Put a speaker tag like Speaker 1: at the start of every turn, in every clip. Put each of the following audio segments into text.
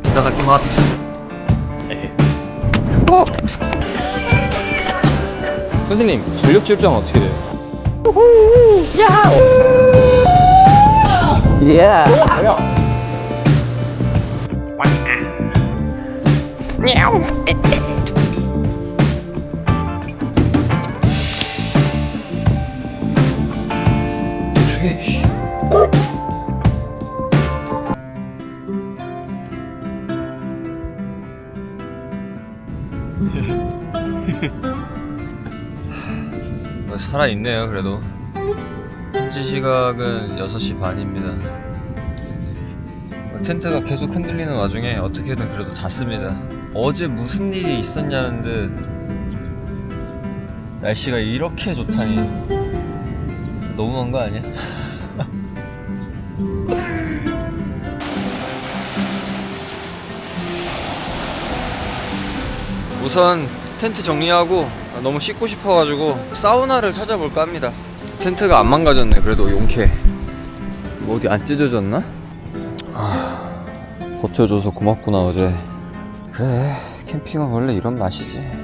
Speaker 1: 이타다키마스.
Speaker 2: 선생님, 전력 질주하면 어떻게 돼요?
Speaker 1: 예.
Speaker 2: 살아있네요. 그래도 현지 시각은 6시 반입니다. 텐트가 계속 흔들리는 와중에 어떻게든 그래도 잤습니다. 어제 무슨 일이 있었냐는 듯 날씨가 이렇게 좋다니 너무한 거 아니야? 우선 텐트 정리하고 너무 씻고 싶어가지고 사우나를 찾아볼까 합니다. 텐트가 안 망가졌네. 그래도 용케. 뭐 어디 안 찢어졌나? 버텨줘서 고맙구나 어제. 그래, 캠핑은 원래 이런 맛이지.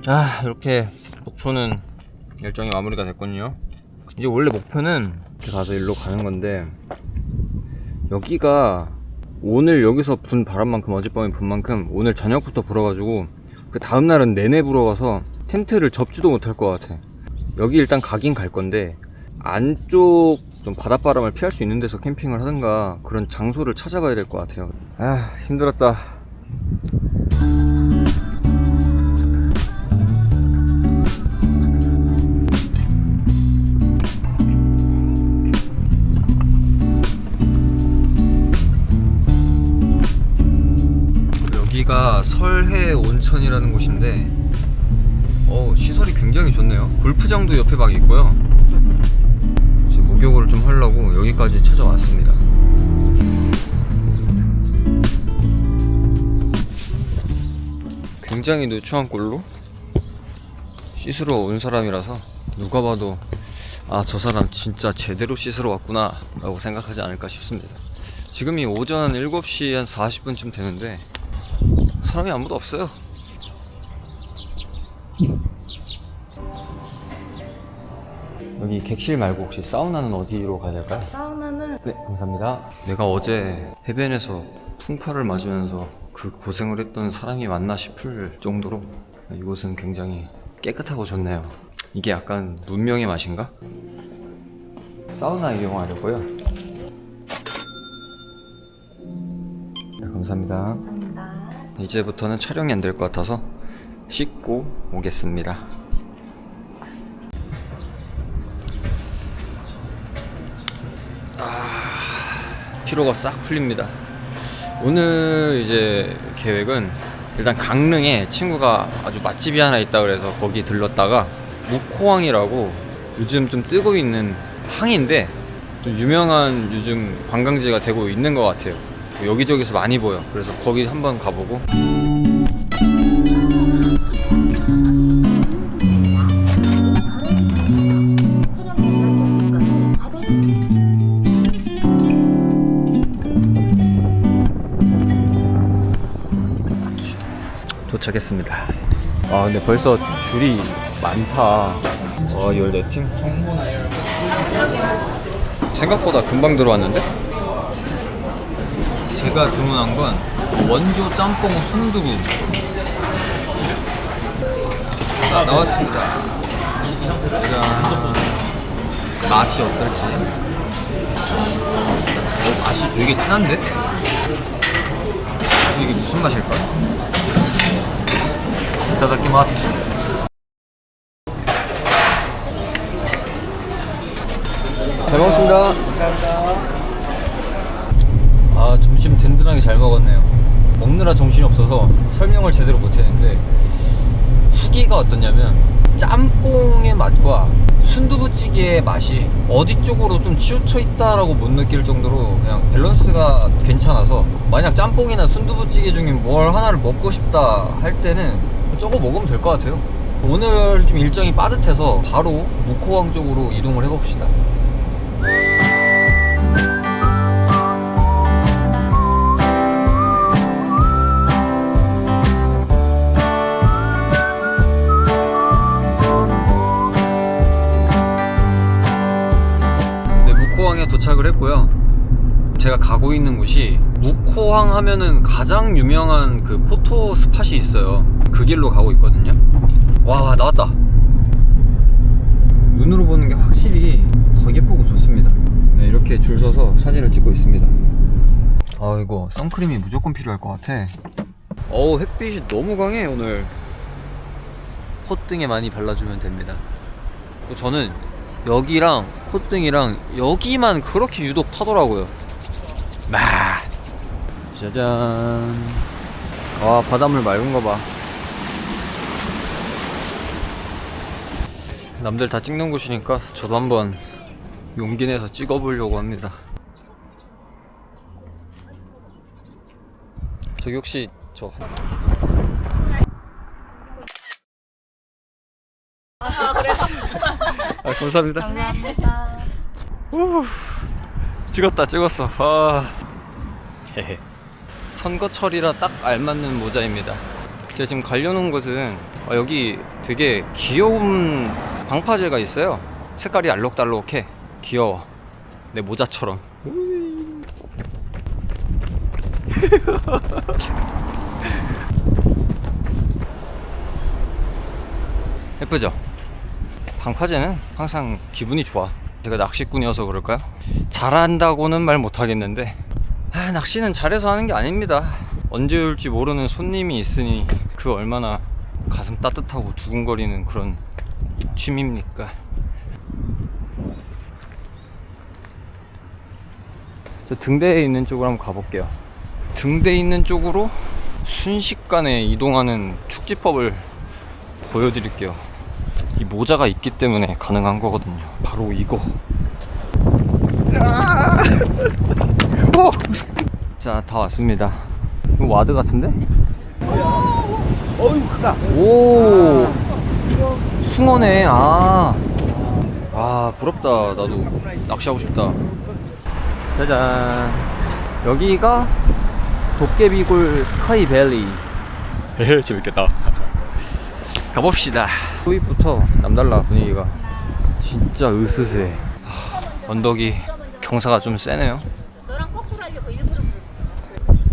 Speaker 2: 자, 이렇게 목초는 일정이 마무리가 됐거든요. 이제 원래 목표는 이렇게 가서 일로 가는 건데, 여기가 오늘 여기서 분 바람만큼, 어젯밤에 분 만큼 오늘 저녁부터 불어가지고 그 다음날은 내내 불어가서 텐트를 접지도 못할 것 같아. 여기 일단 가긴 갈 건데, 안쪽 좀 바닷바람을 피할 수 있는 데서 캠핑을 하든가 그런 장소를 찾아봐야 될 것 같아요. 힘들었다. 여기가 설해 온천이라는 곳인데 시설이 굉장히 좋네요. 골프장도 옆에 막 있고요. 이제 목욕을 좀 하려고 여기까지 찾아왔습니다. 굉장히 누추한 꼴로 씻으러 온 사람이라서 누가 봐도 저 사람 진짜 제대로 씻으러 왔구나 라고 생각하지 않을까 싶습니다. 지금이 오전 7시 한 40분쯤 되는데 사람이 아무도 없어요. 여기 객실 말고 혹시 사우나는 어디로 가야 될까요?
Speaker 3: 사우나는
Speaker 2: 네, 감사합니다. 내가 어제 해변에서 풍파를 맞으면서 그 고생을 했던 사람이 맞나 싶을 정도로 이곳은 굉장히 깨끗하고 좋네요. 이게 약간 문명의 맛인가? 사우나 이용하려고요. 네, 감사합니다.
Speaker 3: 감사합니다.
Speaker 2: 이제부터는 촬영이 안 될 것 같아서 씻고 오겠습니다. 피로가 싹 풀립니다. 오늘 이제 계획은 일단 강릉에 친구가 아주 맛집이 하나 있다 그래서 거기 들렀다가 묵호항이라고 요즘 좀 뜨고 있는 항인데 좀 유명한 요즘 관광지가 되고 있는 것 같아요. 여기저기서 많이 보여. 그래서 거기 한번 가보고. 도착했습니다. 근데 벌써 줄이 많다. 14팀? 생각보다 금방 들어왔는데? 제가 주문한 건 원조 짬뽕 순두부. 나왔습니다. 짜잔. 맛이 어떨지. 맛이 되게 진한데? 이게 무슨 맛일까? 이타다키마스. 잘 먹었습니다. 아, 점심 든든하게 잘 먹었네요. 먹느라 정신이 없어서 설명을 제대로 못했는데 후기가 어떻냐면 짬뽕의 맛과 순두부찌개의 맛이 어디 쪽으로 좀 치우쳐 있다라고 못 느낄 정도로 그냥 밸런스가 괜찮아서, 만약 짬뽕이나 순두부찌개 중에 뭘 하나를 먹고 싶다 할 때는 저거 먹으면 될 것 같아요. 오늘 좀 일정이 빠듯해서 바로 무코항 쪽으로 이동을 해봅시다. 무코항에 도착을 했고요. 제가 가고 있는 곳이 무코항 하면은 가장 유명한 그 포토 스팟이 있어요. 그 길로 가고 있거든요. 와, 나왔다. 눈으로 보는 게 확실히 더 예쁘고 좋습니다. 네, 이렇게 줄 서서 사진을 찍고 있습니다. 아, 이거 선크림이 무조건 필요할 것 같아. 어우, 햇빛이 너무 강해 오늘. 콧등에 많이 발라주면 됩니다. 또 저는 여기랑 콧등이랑 여기만 그렇게 유독 타더라고요. 짜잔. 와, 바닷물 맑은 거 봐. 남들 다 찍는 곳이니까 저도 한번 용기 내서 찍어보려고 합니다. 저기 혹시 저 아, 감사합니다.
Speaker 1: 감사합니다.
Speaker 2: 찍었어. 아, 헤헤. 선거철이라 딱 알맞는 모자입니다. 제가 지금 가려는 곳은 여기 되게 귀여운 방파제가 있어요. 색깔이 알록달록해. 귀여워. 내 모자처럼. 예쁘죠? 방파제는 항상 기분이 좋아. 제가 낚시꾼이어서 그럴까요? 잘한다고는 말 못하겠는데, 낚시는 잘해서 하는 게 아닙니다. 언제 올지 모르는 손님이 있으니 그 얼마나 가슴 따뜻하고 두근거리는 그런 취미입니까? 저 등대에 있는 쪽으로 한번 가볼게요. 등대에 있는 쪽으로 순식간에 이동하는 축지법을 보여드릴게요. 이 모자가 있기 때문에 가능한 거거든요. 바로 이거. 자, 다 왔습니다. 이거 와드 같은데? 어이, 크다. 오, 숭어네. 아, 부럽다. 나도 낚시하고 싶다. 짜잔. 여기가 도깨비골 스카이밸리. 에헤, 재밌겠다. 가봅시다. 초입부터 남달라. 분위기가 진짜 으스스해. 언덕이 경사가 좀 세네요.
Speaker 1: 너랑 거꾸로 하려고 일부러.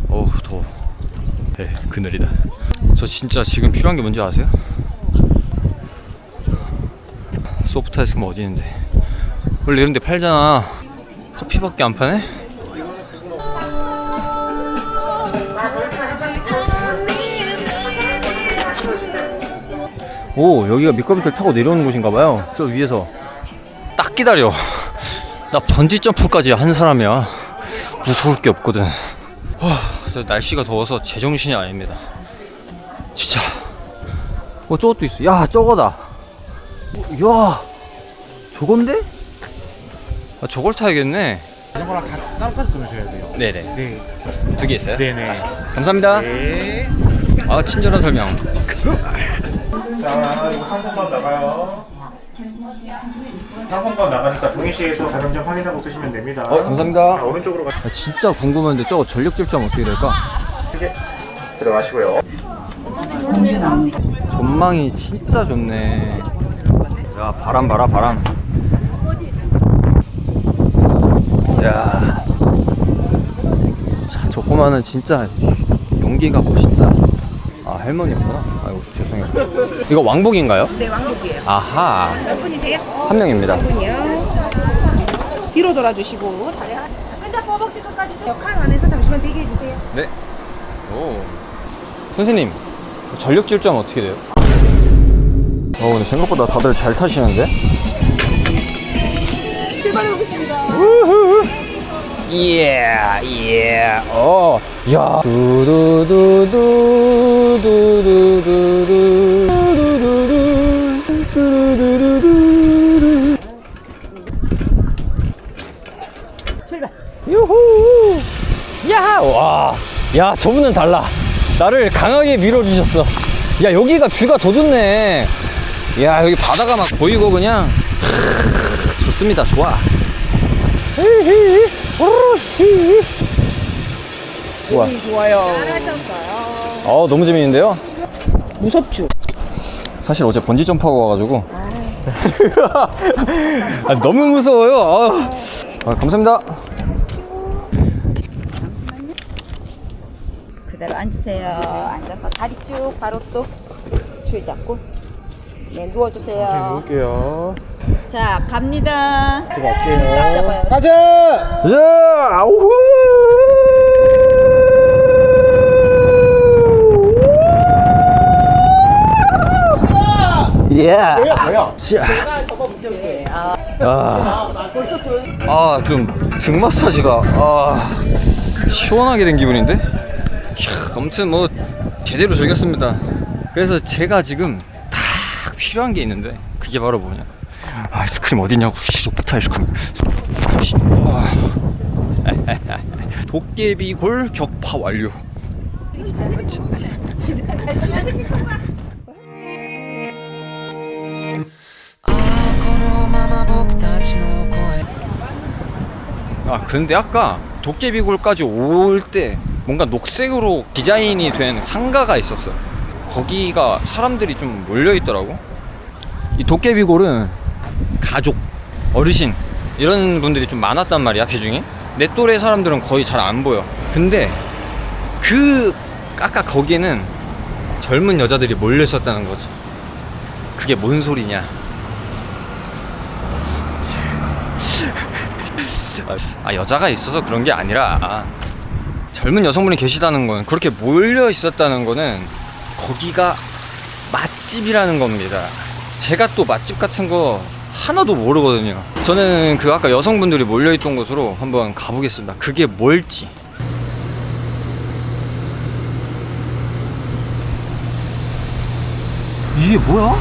Speaker 2: 어우, 더워. 네, 그늘이다. 저 진짜 지금 필요한 게 뭔지 아세요? 소프트 아이스크림 어디 있는데? 원래 이런 데 팔잖아. 커피밖에 안 파네? 오, 여기가 미끄럼틀 타고 내려오는 곳인가봐요. 저 위에서 딱 기다려. 나 번지 점프까지 한 사람이야. 무서울 게 없거든. 저 날씨가 더워서 제정신이 아닙니다. 진짜. 저것도 있어. 야, 저거다. 야, 저건데? 저걸 타야겠네.
Speaker 3: 이거랑 다 따로따로 끊으셔야 돼요.
Speaker 2: 네네.
Speaker 3: 네.
Speaker 2: 두 개 있어요?
Speaker 3: 네네.
Speaker 2: 감사합니다.
Speaker 3: 네.
Speaker 2: 아, 친절한 설명.
Speaker 4: 자, 이거 상품권 나가요. 상품권 나가니까 동일시에서 가격점 확인하고 쓰시면 됩니다.
Speaker 2: 감사합니다.
Speaker 4: 자, 오른쪽으로
Speaker 2: 진짜 궁금한데 저거 전력 질주하면 어떻게 될까?
Speaker 4: 가시게 들어가시고요.
Speaker 2: 전망이 진짜 좋네. 야, 바람 봐라, 바람. 야, 자, 조그마한 진짜 용기가 멋있다. 아, 할머니구나. 아이고, 죄송해요. 이거 왕복인가요?
Speaker 5: 네, 왕복이에요.
Speaker 2: 아하.
Speaker 5: 몇 분이세요?
Speaker 2: 한 명입니다.
Speaker 5: 분이요. 뒤로 돌아주시고 다리 하나. 근데 허벅지 끝까지 쭉 칸 안에서 잠시만 대기해 주세요.
Speaker 2: 네. 오. 선생님, 전력 질주하면 어떻게 돼요? 근데 생각보다 다들 잘 타시는데?
Speaker 5: 출발해 보겠습니다.
Speaker 2: 예, 야.
Speaker 5: 출발.
Speaker 2: 유후. 야, 와. 야, 저분은 달라. 나를 강하게 밀어주셨어. 야, 여기가 뷰가 더 좋네. 야, 여기 바다가 막 보이고 그냥. 좋습니다. 좋아. 좋아.
Speaker 5: 좋아요. 잘하셨어요.
Speaker 2: 너무 재밌는데요?
Speaker 5: 무섭죠?
Speaker 2: 사실 어제 번지 점프하고 와가지고 너무 무서워요. 감사합니다.
Speaker 5: 그대로 앉으세요. 앉아서 다리 쭉 바로 또 줄 잡고 네 누워주세요.
Speaker 3: 놓을게요.
Speaker 5: 자 갑니다. 딱
Speaker 3: 들어갈게요.
Speaker 5: 잡아요.
Speaker 3: 가자!
Speaker 2: 야, 아우. 예.
Speaker 3: 뭐야?
Speaker 2: 좀 등 마사지가 시원하게 된 기분인데? 이야, 아무튼 뭐 제대로 즐겼습니다. 그래서 제가 지금 딱 필요한 게 있는데 그게 바로 뭐냐? 아이스크림 어디냐고. 소프트 아이스크림. 도깨비골 격파 완료. 근데 아까 도깨비골까지 올 때 뭔가 녹색으로 디자인이 된 상가가 있었어. 거기가 사람들이 좀 몰려 있더라고. 이 도깨비골은 가족, 어르신 이런 분들이 좀 많았단 말이야. 비중이 내 또래 사람들은 거의 잘 안 보여. 근데 아까 거기에는 젊은 여자들이 몰려 있었다는 거지. 그게 뭔 소리냐? 여자가 있어서 그런 게 아니라 젊은 여성분이 계시다는 건, 그렇게 몰려 있었다는 거는 거기가 맛집이라는 겁니다. 제가 또 맛집 같은 거 하나도 모르거든요. 저는 아까 여성분들이 몰려 있던 곳으로 한번 가보겠습니다. 그게 뭘지. 이게 뭐야?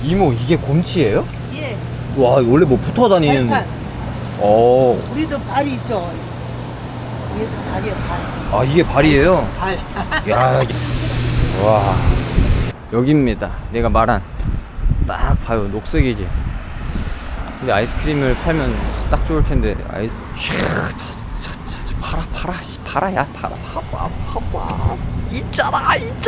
Speaker 2: 이모, 이게 곰치예요?
Speaker 5: 예.
Speaker 2: 와, 원래 뭐 붙어 다니는.
Speaker 5: 우리도 발이 있죠. 얘도 발이요 발.
Speaker 2: 이게 발이에요?
Speaker 5: 발.
Speaker 2: 야, 와, 여기입니다. 내가 말한. 딱 봐요, 녹색이지. 근데 아이스크림을 팔면 딱 좋을 텐데. 팔아야 팔아. 있잖아.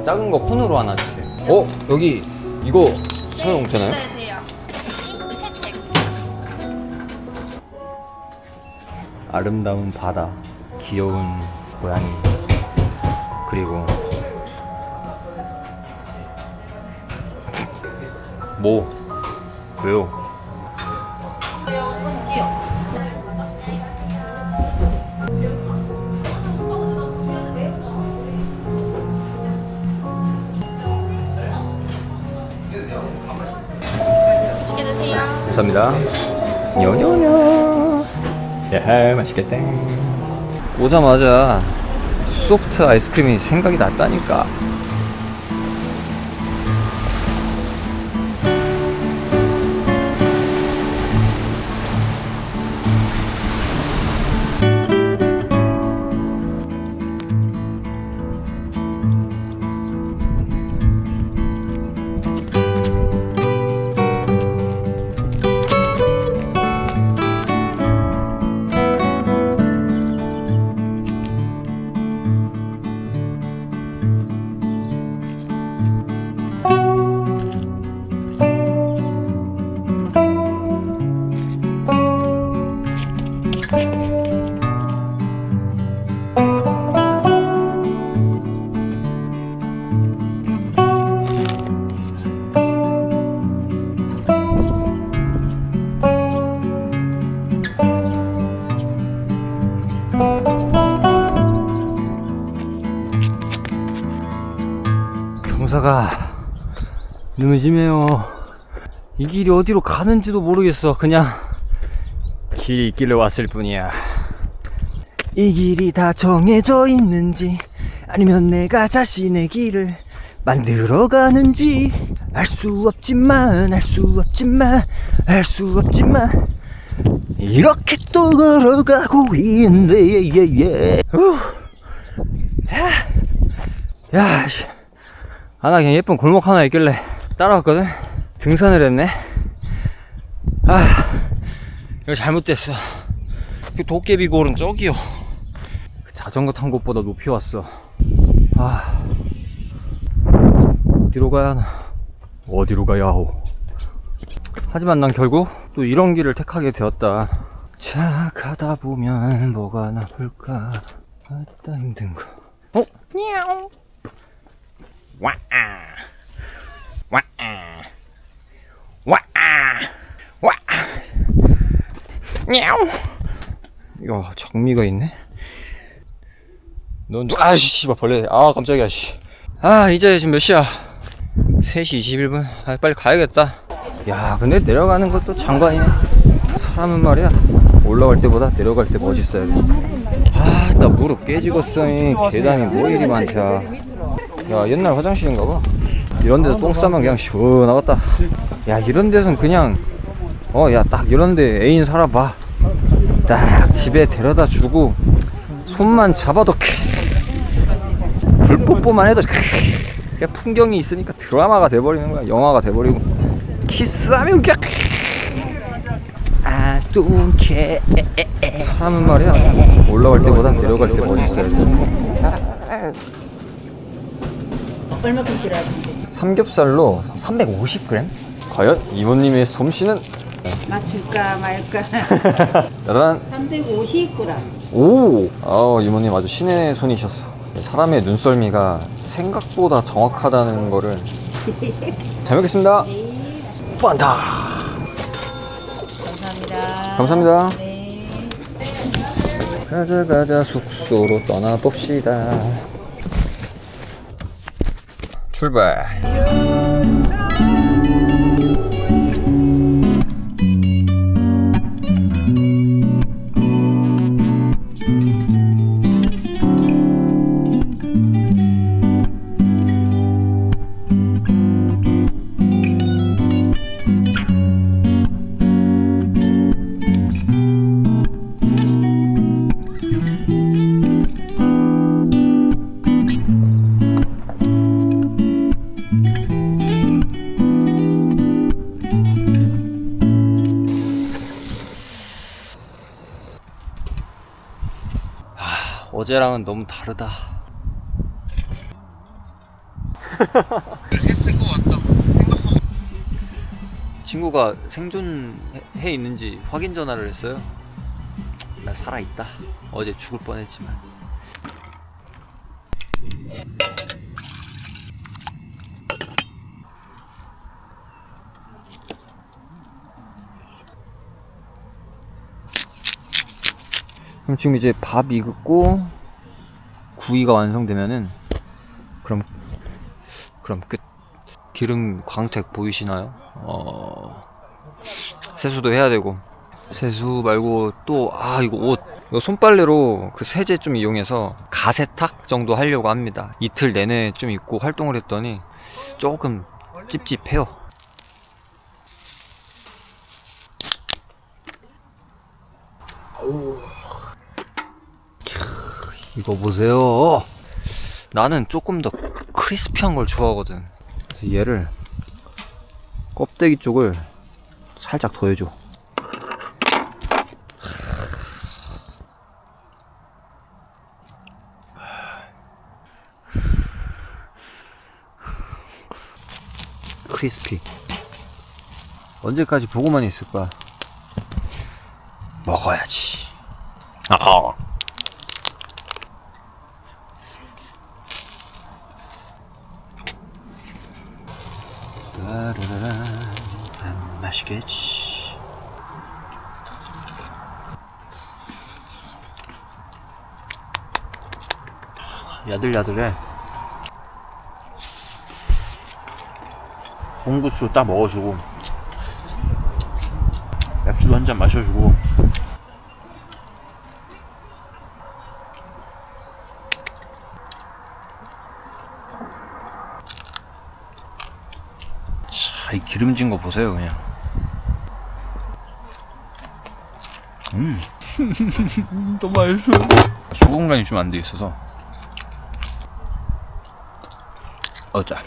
Speaker 2: 작은 거 콘으로 하나 주세요. 여기 이거 사용 되나요? 아름다운 바다, 귀여운 고양이, 그리고 왜요?
Speaker 1: 맛있게 드세요.
Speaker 2: 감사합니다. 뇨뇨뇨. 야, 맛있겠다. 오자마자 소프트 아이스크림이 생각이 났다니까. 경사가 너무 심해요. 이 길이 어디로 가는지도 모르겠어. 그냥 길이 있길래 왔을 뿐이야. 이 길이 다 정해져 있는지 아니면 내가 자신의 길을 만들어가는지 알 수 없지만 이렇게 또 걸어가고 있네. 야, 나 그냥 예쁜 골목 하나 있길래 따라왔거든. 등산을 했네. 이거 잘못됐어. 그 도깨비 골은 저기요. 그 자전거 탄 곳보다 높이 왔어. 어디로 가야 하나? 어디로 가야 하오? 하지만 난 결국 또 이런 길을 택하게 되었다. 자, 가다 보면 뭐가 나쁠까? 아따 힘든 거. 냐옹. 와아. 냐옹. 야, 장미가 있네. 넌 씨발 벌레. 깜짝이야 씨. 이제 지금 몇 시야? 3시 21분. 빨리 가야겠다. 야, 근데 내려가는 것도 장관이네. 사람은 말이야, 올라갈 때보다 내려갈 때 멋있어야 돼. 나 무릎 깨지겠어. 계단이 뭐 이리 많다. 야, 옛날 화장실인가 봐. 이런 데서 똥 싸면 그냥 시원하겠다. 야, 이런 데선 그냥 야, 딱 이런 데 애인 살아봐. 딱 집에 데려다 주고 손만 잡아도 불뽀뽀만 해도 그냥 풍경이 있으니까 드라마가 돼버리는 거야. 영화가 돼버리고 키스하면 그냥 I don't care. 사람은 말이야, 올라갈 때보다 내려갈 때 멋있어야 돼.
Speaker 5: 얼마큼 들어야 돼?
Speaker 2: 삼겹살로 350g? 과연 이모님의 솜씨는?
Speaker 5: 맞출까 말까?
Speaker 2: 짜란.
Speaker 5: 350g.
Speaker 2: 오! 이모님 아주 신의 손이셨어. 사람의 눈썰미가 생각보다 정확하다는 거를. 잘 먹겠습니다. 판타.
Speaker 5: 감사합니다.
Speaker 2: 감사합니다.
Speaker 5: 네.
Speaker 2: 가자 숙소로 떠나봅시다. 출발. 어제랑은 너무 다르다. 했을 것 같다. 친구가 생존해 있는지 확인 전화를 했어요. 나 살아있다. 어제 죽을 뻔했지만. 그럼 지금 이제 밥 익었고 구이가 완성되면은 그럼 끝. 기름 광택 보이시나요? 세수도 해야 되고, 세수 말고 또 이거 손빨래로 그 세제 좀 이용해서 가세탁 정도 하려고 합니다. 이틀 내내 좀 입고 활동을 했더니 조금 찝찝해요. 이거 보세요. 나는 조금 더 크리스피한 걸 좋아하거든. 그래서 얘를 껍데기 쪽을 살짝 더 해줘. 크리스피. 언제까지 보고만 있을 거야. 먹어야지. 맛있겠지. 야들야들해.
Speaker 3: 홍부추 딱 먹어주고 맥주 한 잔 마셔주고 자, 이 기름진 거 보세요 그냥. 너무 맛있어. 소금 간이 좀 안 돼 있어서. 자.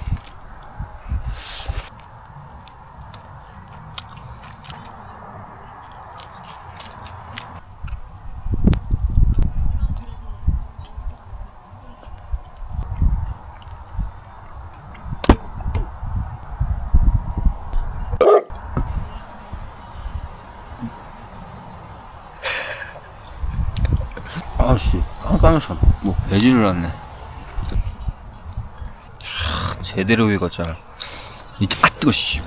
Speaker 3: 아씨, 깜깜해서 뭐 배지를 않네. 제대로 익었잖아. 뜨거 씨.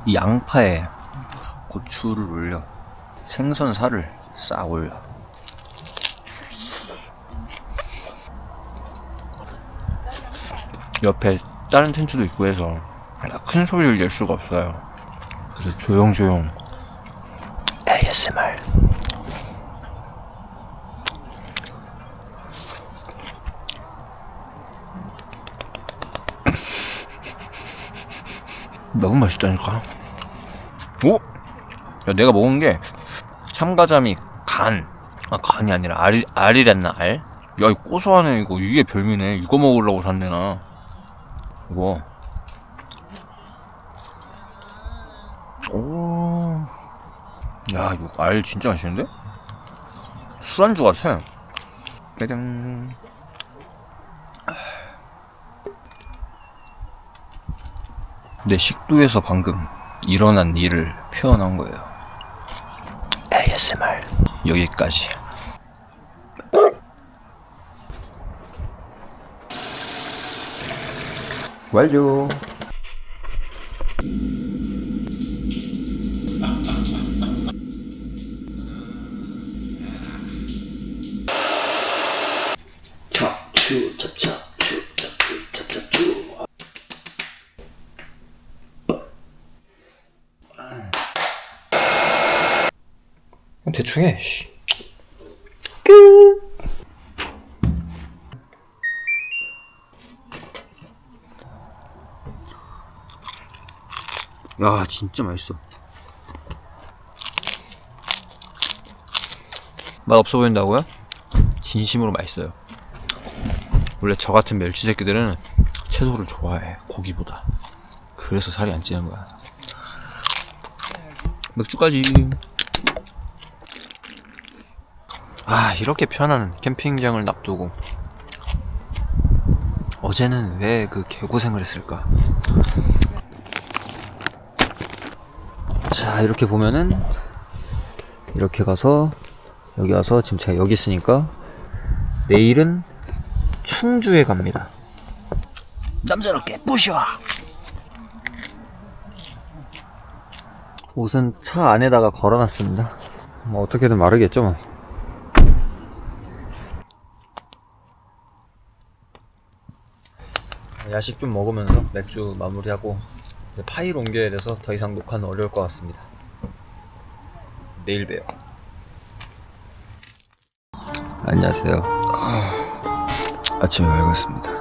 Speaker 3: 이 양파에 고추를 올려 생선 살을 싹 올려. 옆에 다른 텐트도 있고 해서 큰 소리를 낼 수가 없어요. 그래서 조용조용 ASMR. 너무 맛있다니까. 오? 야, 내가 먹은 게 참가자미 간이 아니라 알이랬나 알? 야, 이 고소하네. 이게 별미네. 이거 먹으려고 샀네 나. 이거. 오. 야, 이거 알 진짜 맛있는데? 술안주 같아. 짜잔. 내 식도에서 방금 일어난 일을 표현한 거예요. ASMR 여기까지. 완료. 찹추 찹찹추 찹추 찹찹추. 대충 해. 끝. 야, 진짜 맛있어. 맛 없어 보인다고요? 진심으로 맛있어요. 원래 저 같은 멸치 새끼들은 채소를 좋아해, 고기보다. 그래서 살이 안 찌는 거야. 맥주까지. 이렇게 편한 캠핑장을 놔두고 어제는 왜 그 개고생을 했을까? 자, 이렇게 보면은 이렇게 가서 여기 와서 지금 제가 여기 있으니까 내일은 충주에 갑니다. 짬스럽게 부셔. 옷은 차 안에다가 걸어놨습니다. 뭐 어떻게든 마르겠죠 뭐. 야식 좀 먹으면서 맥주 마무리하고 이제 파일 옮겨야 돼서 더 이상 녹화는 어려울 것 같습니다. 내일 봬요. 안녕하세요. 아침에 밝았습니다.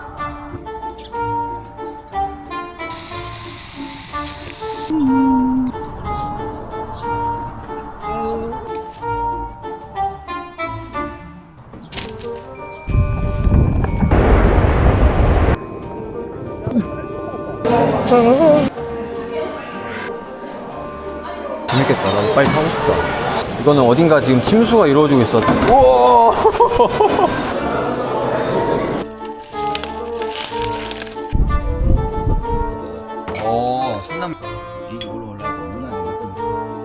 Speaker 3: 재밌겠다. 나도 빨리 타고 싶다. 이거는 어딘가 지금 침수가 이루어지고 있어. 우와! 성남.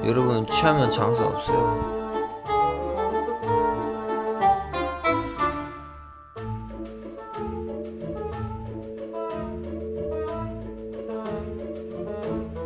Speaker 3: 여러분, 취하면 장사 없어요.